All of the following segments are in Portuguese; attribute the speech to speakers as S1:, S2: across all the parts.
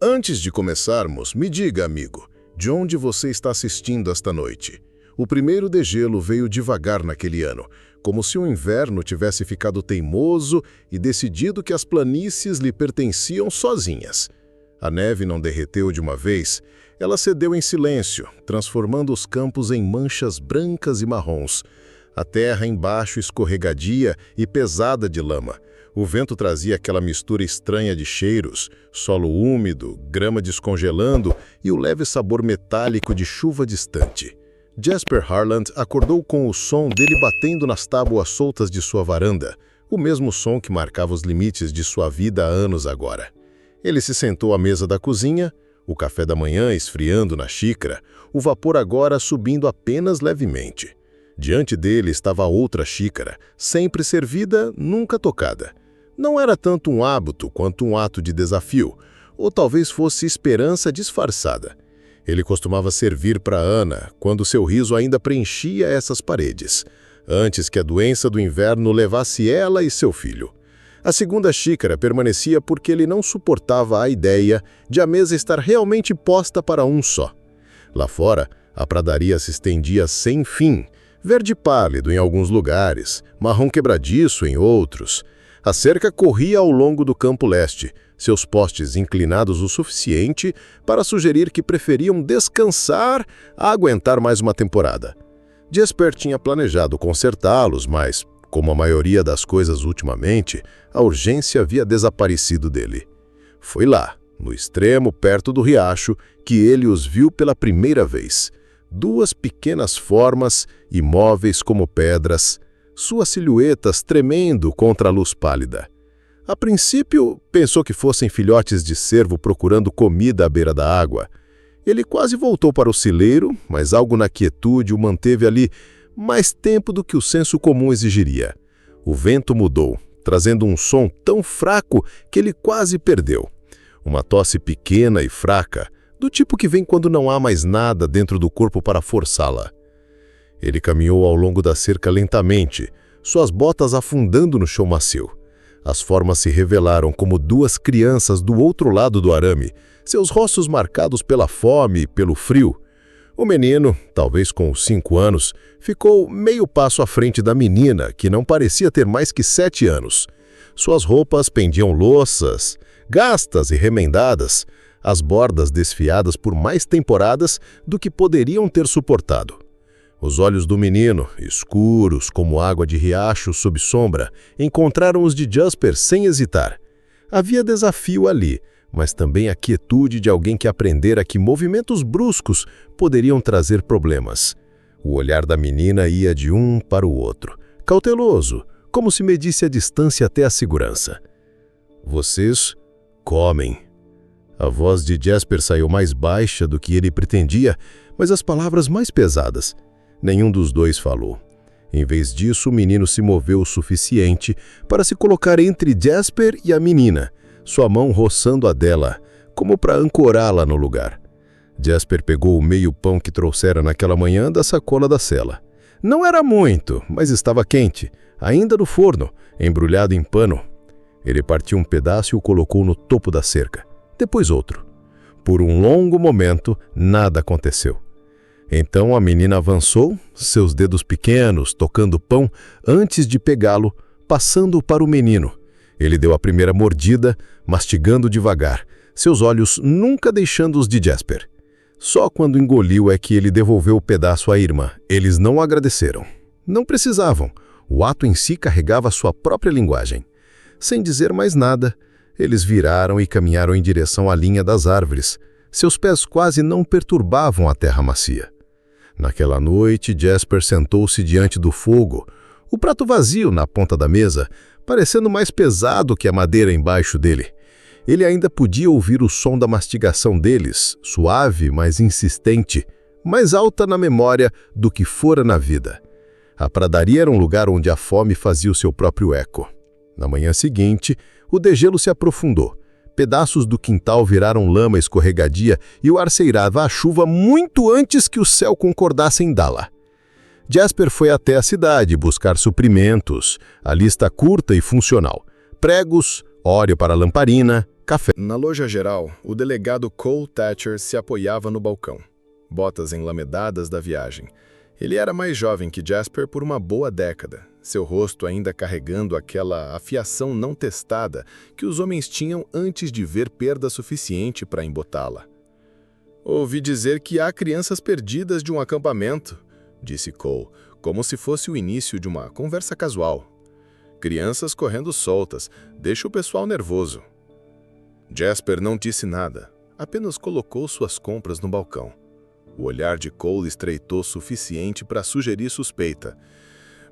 S1: Antes de começarmos, me diga, amigo, de onde você está assistindo esta noite? O primeiro degelo veio devagar naquele ano, como se o inverno tivesse ficado teimoso e decidido que as planícies lhe pertenciam sozinhas. A neve não derreteu de uma vez, ela cedeu em silêncio, transformando os campos em manchas brancas e marrons. A terra embaixo escorregadia e pesada de lama. O vento trazia aquela mistura estranha de cheiros, solo úmido, grama descongelando e o leve sabor metálico de chuva distante. Jasper Harland acordou com o som dele batendo nas tábuas soltas de sua varanda, o mesmo som que marcava os limites de sua vida há anos agora. Ele se sentou à mesa da cozinha, o café da manhã esfriando na xícara, o vapor agora subindo apenas levemente. Diante dele estava outra xícara, sempre servida, nunca tocada. Não era tanto um hábito quanto um ato de desafio, ou talvez fosse esperança disfarçada. Ele costumava servir para Ana quando seu riso ainda preenchia essas paredes, antes que a doença do inverno levasse ela e seu filho. A segunda xícara permanecia porque ele não suportava a ideia de a mesa estar realmente posta para um só. Lá fora, a pradaria se estendia sem fim, verde pálido em alguns lugares, marrom quebradiço em outros. A cerca corria ao longo do campo leste, seus postes inclinados o suficiente para sugerir que preferiam descansar a aguentar mais uma temporada. Jasper tinha planejado consertá-los, mas, como a maioria das coisas ultimamente, a urgência havia desaparecido dele. Foi lá, no extremo perto do riacho, que ele os viu pela primeira vez. Duas pequenas formas, imóveis como pedras, suas silhuetas tremendo contra a luz pálida. A princípio, pensou que fossem filhotes de cervo procurando comida à beira da água. Ele quase voltou para o cileiro, mas algo na quietude o manteve ali mais tempo do que o senso comum exigiria. O vento mudou, trazendo um som tão fraco que ele quase perdeu. Uma tosse pequena e fraca, do tipo que vem quando não há mais nada dentro do corpo para forçá-la. Ele caminhou ao longo da cerca lentamente, suas botas afundando no chão macio. As formas se revelaram como duas crianças do outro lado do arame, seus rostos marcados pela fome e pelo frio. O menino, talvez com 5 anos, ficou meio passo à frente da menina, que não parecia ter mais que 7 anos. Suas roupas pendiam louças, gastas e remendadas, as bordas desfiadas por mais temporadas do que poderiam ter suportado. Os olhos do menino, escuros como água de riacho sob sombra, encontraram os de Jasper sem hesitar. Havia desafio ali, mas também a quietude de alguém que aprendera que movimentos bruscos poderiam trazer problemas. O olhar da menina ia de um para o outro, cauteloso, como se medisse a distância até a segurança. "Vocês comem." A voz de Jasper saiu mais baixa do que ele pretendia, mas as palavras mais pesadas. Nenhum dos dois falou. Em vez disso, o menino se moveu o suficiente para se colocar entre Jasper e a menina, sua mão roçando a dela, como para ancorá-la no lugar. Jasper pegou o meio pão que trouxera naquela manhã da sacola da cela. Não era muito, mas estava quente, ainda no forno, embrulhado em pano. Ele partiu um pedaço e o colocou no topo da cerca. Depois outro. Por um longo momento, nada aconteceu. Então a menina avançou, seus dedos pequenos tocando o pão antes de pegá-lo, passando-o para o menino. Ele deu a primeira mordida, mastigando devagar, seus olhos nunca deixando os de Jasper. Só quando engoliu é que ele devolveu o pedaço à irmã. Eles não agradeceram. Não precisavam. O ato em si carregava sua própria linguagem. Sem dizer mais nada, eles viraram e caminharam em direção à linha das árvores. Seus pés quase não perturbavam a terra macia. Naquela noite, Jasper sentou-se diante do fogo, o prato vazio na ponta da mesa, parecendo mais pesado que a madeira embaixo dele. Ele ainda podia ouvir o som da mastigação deles, suave, mas insistente, mais alta na memória do que fora na vida. A pradaria era um lugar onde a fome fazia o seu próprio eco. Na manhã seguinte, o degelo se aprofundou. Pedaços do quintal viraram lama escorregadia e o ar ceirava a chuva muito antes que o céu concordasse em dá-la. Jasper foi até a cidade buscar suprimentos, a lista curta e funcional. Pregos, óleo para lamparina, café.
S2: Na loja geral, o delegado Cole Thatcher se apoiava no balcão, botas enlamedadas da viagem. Ele era mais jovem que Jasper por uma boa década, seu rosto ainda carregando aquela afiação não testada que os homens tinham antes de ver perda suficiente para embotá-la. "Ouvi dizer que há crianças perdidas de um acampamento", disse Cole, como se fosse o início de uma conversa casual. "Crianças correndo soltas, deixa o pessoal nervoso." Jasper não disse nada, apenas colocou suas compras no balcão. O olhar de Cole estreitou o suficiente para sugerir suspeita.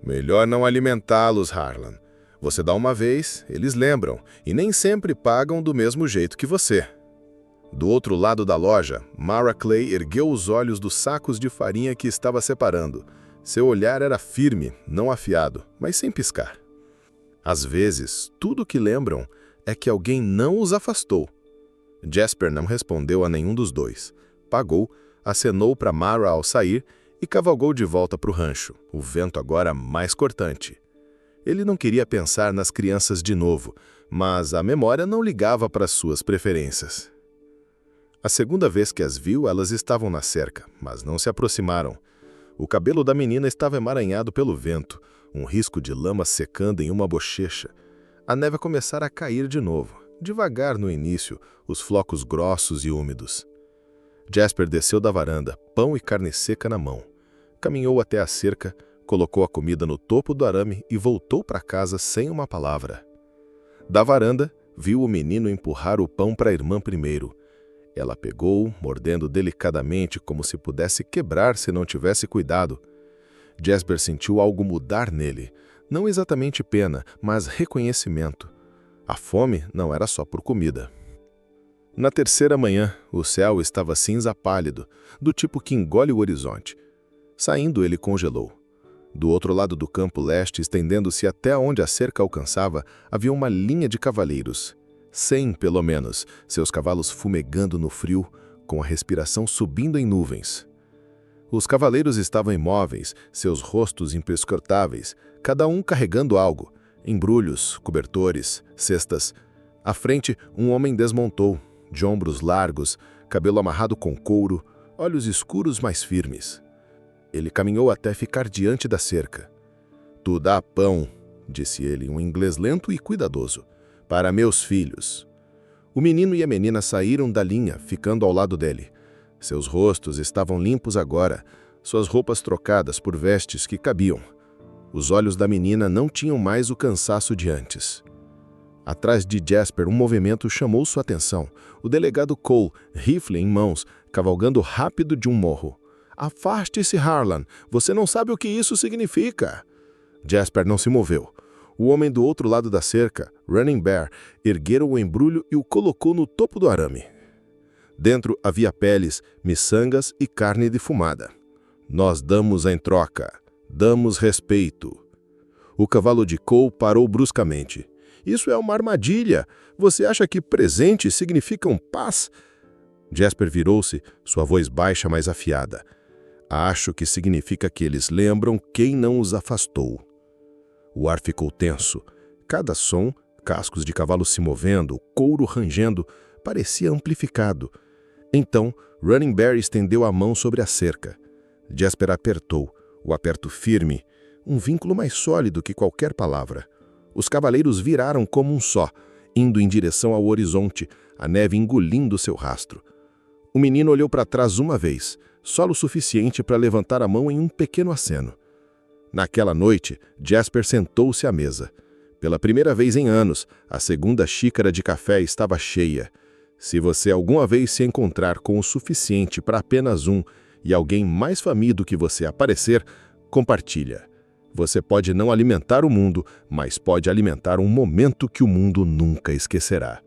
S2: "Melhor não alimentá-los, Harlan. Você dá uma vez, eles lembram, e nem sempre pagam do mesmo jeito que você." Do outro lado da loja, Mara Clay ergueu os olhos dos sacos de farinha que estava separando. Seu olhar era firme, não afiado, mas sem piscar. Às vezes, tudo o que lembram é que alguém não os afastou. Jasper não respondeu a nenhum dos dois. Pagou, acenou para Mara ao sair e cavalgou de volta para o rancho, o vento agora mais cortante. Ele não queria pensar nas crianças de novo, mas a memória não ligava para suas preferências. A segunda vez que as viu, elas estavam na cerca, mas não se aproximaram. O cabelo da menina estava emaranhado pelo vento, um risco de lama secando em uma bochecha. A neve começara a cair de novo, devagar no início, os flocos grossos e úmidos. Jasper desceu da varanda, pão e carne seca na mão. Caminhou até a cerca, colocou a comida no topo do arame e voltou para casa sem uma palavra. Da varanda, viu o menino empurrar o pão para a irmã primeiro. Ela pegou, mordendo delicadamente como se pudesse quebrar se não tivesse cuidado. Jasper sentiu algo mudar nele, não exatamente pena, mas reconhecimento. A fome não era só por comida. Na terceira manhã, o céu estava cinza pálido, do tipo que engole o horizonte. Saindo, ele congelou. Do outro lado do campo leste, estendendo-se até onde a cerca alcançava, havia uma linha de cavaleiros. 100, pelo menos, seus cavalos fumegando no frio, com a respiração subindo em nuvens. Os cavaleiros estavam imóveis, seus rostos imprescrutáveis, cada um carregando algo, embrulhos, cobertores, cestas. À frente, um homem desmontou, de ombros largos, cabelo amarrado com couro, olhos escuros mais firmes. Ele caminhou até ficar diante da cerca. "Tu dá pão", disse ele, em um inglês lento e cuidadoso, "para meus filhos." O menino e a menina saíram da linha, ficando ao lado dele. Seus rostos estavam limpos agora, suas roupas trocadas por vestes que cabiam. Os olhos da menina não tinham mais o cansaço de antes. Atrás de Jasper, um movimento chamou sua atenção. O delegado Cole, rifle em mãos, cavalgando rápido de um morro. "Afaste-se, Harlan. Você não sabe o que isso significa." Jasper não se moveu. O homem do outro lado da cerca, Running Bear, erguera o embrulho e o colocou no topo do arame. Dentro havia peles, miçangas e carne defumada. "Nós damos em troca. Damos respeito." O cavalo de Cole parou bruscamente. "Isso é uma armadilha. Você acha que presente significam paz?" Jasper virou-se, sua voz baixa, mas afiada. "Acho que significa que eles lembram quem não os afastou." O ar ficou tenso. Cada som, cascos de cavalo se movendo, couro rangendo, parecia amplificado. Então, Running Bear estendeu a mão sobre a cerca. Jasper apertou, o aperto firme, um vínculo mais sólido que qualquer palavra. Os cavaleiros viraram como um só, indo em direção ao horizonte, a neve engolindo seu rastro. O menino olhou para trás uma vez, só o suficiente para levantar a mão em um pequeno aceno. Naquela noite, Jasper sentou-se à mesa. Pela primeira vez em anos, a segunda xícara de café estava cheia. Se você alguma vez se encontrar com o suficiente para apenas um e alguém mais faminto que você aparecer, compartilha. Você pode não alimentar o mundo, mas pode alimentar um momento que o mundo nunca esquecerá.